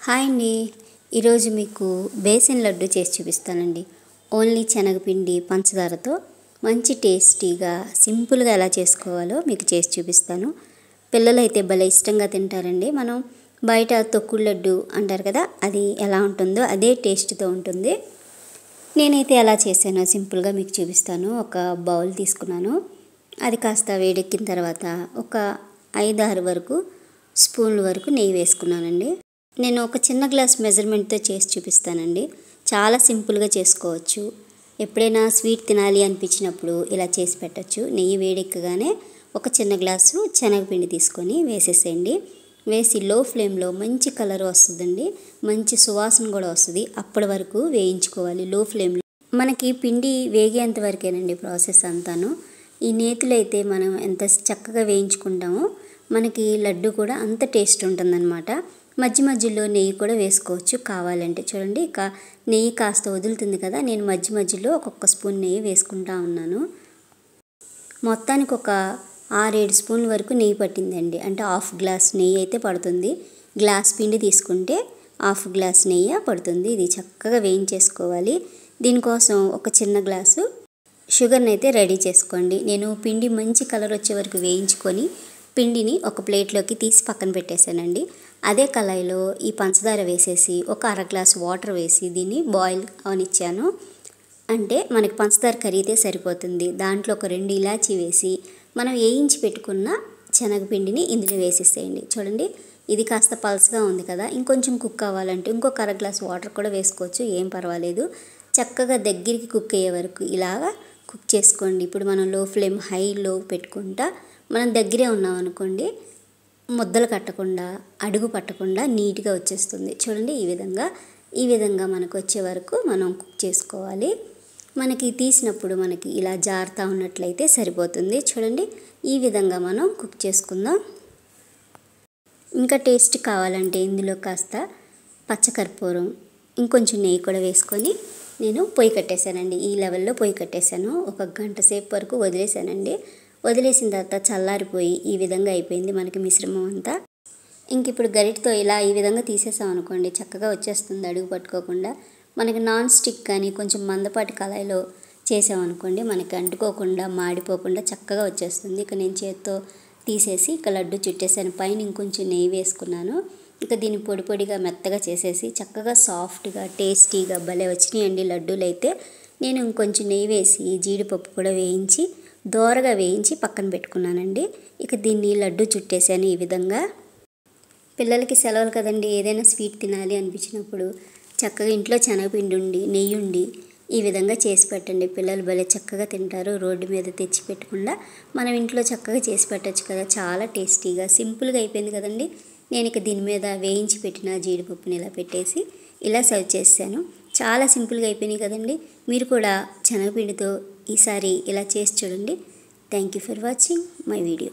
Hi అండి. ఈరోజు మీకు బేసన్ లడ్డు చేసి చూపిస్తానండి. ఓన్లీ శనగపిండి పంచదారతో మంచి టేస్టీగా సింపుల్గా ఎలా చేసుకోవాలో మీకు చేసి చూపిస్తాను. పిల్లలు అయితే భలే ఇష్టంగా తింటారండి. మనం బయట తొక్కుడు లడ్డు అంటారు కదా, అది ఎలా ఉంటుందో అదే టేస్ట్తో ఉంటుంది. నేనైతే ఎలా చేశానో సింపుల్గా మీకు చూపిస్తాను. ఒక బౌల్ తీసుకున్నాను. అది కాస్త వేడెక్కిన తర్వాత ఒక 5-6 వరకు స్పూన్ల వరకు నెయ్యి వేసుకున్నానండి. నేను ఒక చిన్న గ్లాస్ మెజర్మెంట్తో చేసి చూపిస్తానండి. చాలా సింపుల్గా చేసుకోవచ్చు. ఎప్పుడైనా స్వీట్ తినాలి అనిపించినప్పుడు ఇలా చేసి పెట్టచ్చు. నెయ్యి వేడెక్కగానే ఒక చిన్న గ్లాసు శనగపిండి తీసుకొని వేసేసేయండి. వేసి లో ఫ్లేమ్లో మంచి కలర్ వస్తుందండి, మంచి సువాసన కూడా వస్తుంది. అప్పటి వరకు వేయించుకోవాలి లో ఫ్లేమ్లో. మనకి పిండి వేగేంత వరకేనండి ప్రాసెస్ అంతాను. ఈ నేతిలో అయితే మనం ఎంత చక్కగా వేయించుకుంటామో మనకి లడ్డు కూడా అంత టేస్ట్ ఉంటుందన్నమాట. మధ్య మధ్యలో నెయ్యి కూడా వేసుకోవచ్చు కావాలంటే. చూడండి, నెయ్యి కాస్త వదులుతుంది కదా, నేను మధ్య మధ్యలో ఒక్కొక్క స్పూన్ నెయ్యి వేసుకుంటా ఉన్నాను. మొత్తానికి ఒక 6-7 స్పూన్ల వరకు నెయ్యి పట్టిందండి. అంటే హాఫ్ గ్లాస్ నెయ్యి అయితే పడుతుంది. గ్లాస్ పిండి తీసుకుంటే హాఫ్ గ్లాస్ నెయ్యి పడుతుంది. ఇది చక్కగా వేయించేసుకోవాలి. దీనికోసం ఒక చిన్న గ్లాసు షుగర్ని అయితే రెడీ చేసుకోండి. నేను పిండి మంచి కలర్ వచ్చే వరకు వేయించుకొని పిండిని ఒక ప్లేట్లోకి తీసి పక్కన పెట్టేశానండి. అదే కళాయిలో ఈ పంచదార వేసేసి ఒక 1/2 గ్లాస్ వాటర్ వేసి దీన్ని బాయిల్ అవనిచ్చాను. అంటే మనకి పంచదార కరిగితే సరిపోతుంది. దాంట్లో ఒక 2 ఇలాచీ వేసి మనం వేయించి పెట్టుకున్న శనగపిండిని ఇందులో వేసేసేయండి. చూడండి, ఇది కాస్త పల్స్గా ఉంది కదా, ఇంకొంచెం కుక్ అవ్వాలంటే ఇంకొక 1/2 గ్లాస్ వాటర్ కూడా వేసుకోవచ్చు, ఏం పర్వాలేదు. చక్కగా దగ్గరికి కుక్ అయ్యే వరకు ఇలాగా కుక్ చేసుకోండి. ఇప్పుడు మనం లో ఫ్లేమ్ హైలో పెట్టుకుంటా మనం దగ్గరే ఉన్నాం అనుకోండి, ముద్దలు కట్టకుండా అడుగు పట్టకుండా నీట్గా వచ్చేస్తుంది. చూడండి, ఈ విధంగా మనకు వచ్చే వరకు మనం కుక్ చేసుకోవాలి. మనకి తీసినప్పుడు మనకి ఇలా జారుతూ ఉన్నట్లయితే సరిపోతుంది. చూడండి, ఈ విధంగా మనం కుక్ చేసుకుందాం. ఇంకా టేస్ట్ కావాలంటే ఇందులో కాస్త పచ్చకర్పూరం, ఇంకొంచెం నెయ్యి కూడా వేసుకొని నేను పొయ్యి కట్టేశానండి. ఈ లెవెల్లో పొయ్యి కట్టేశాను. ఒక గంట సేపు వరకు వదిలేశానండి. వదిలేసిన తర్వాత చల్లారిపోయి ఈ విధంగా అయిపోయింది మనకి మిశ్రమం అంతా. ఇంక ఇప్పుడు గరిటతో ఇలా ఈ విధంగా తీసేసాం అనుకోండి, చక్కగా వచ్చేస్తుంది అడుగు పట్టుకోకుండా. మనకి నాన్ స్టిక్ కానీ కొంచెం మందపాటి కళాయిలో చేసామనుకోండి, మనకి అంటుకోకుండా మాడిపోకుండా చక్కగా వచ్చేస్తుంది. ఇక నేను చేత్తో తీసేసి ఇక లడ్డు చుట్టేసాను. పైన ఇంకొంచెం నెయ్యి వేసుకున్నాను. ఇక దీన్ని పొడి పొడిగా మెత్తగా చేసేసి చక్కగా సాఫ్ట్గా టేస్టీగా భలే వచ్చినాయండి లడ్డూలు అయితే. నేను ఇంకొంచెం నెయ్యి వేసి జీడిపప్పు కూడా వేయించి దోరగా వేయించి పక్కన పెట్టుకున్నానండి. ఇక దీన్ని లడ్డు చుట్టేసాను ఈ విధంగా. పిల్లలకి సెలవులు కదండి, ఏదైనా స్వీట్ తినాలి అనిపించినప్పుడు చక్కగా ఇంట్లో శనగపిండి ఉండి నెయ్యి ఉండి ఈ విధంగా చేసి పెట్టండి. పిల్లలు భలే చక్కగా తింటారు. రోడ్డు మీద తెచ్చి పెట్టకుండా మనం ఇంట్లో చక్కగా చేసి పెట్టచ్చు కదా, చాలా టేస్టీగా సింపుల్గా అయిపోయింది కదండి. నేను ఇక దీని మీద వేయించి పెట్టిన జీడిపప్పుని ఇలా పెట్టేసి ఇలా సర్వ్ చేశాను. చాలా సింపుల్గా అయిపోయినాయి కదండి. మీరు కూడా శనగపిండితో ఈసారి ఇలా చేసి చూడండి. Thank you for watching my video.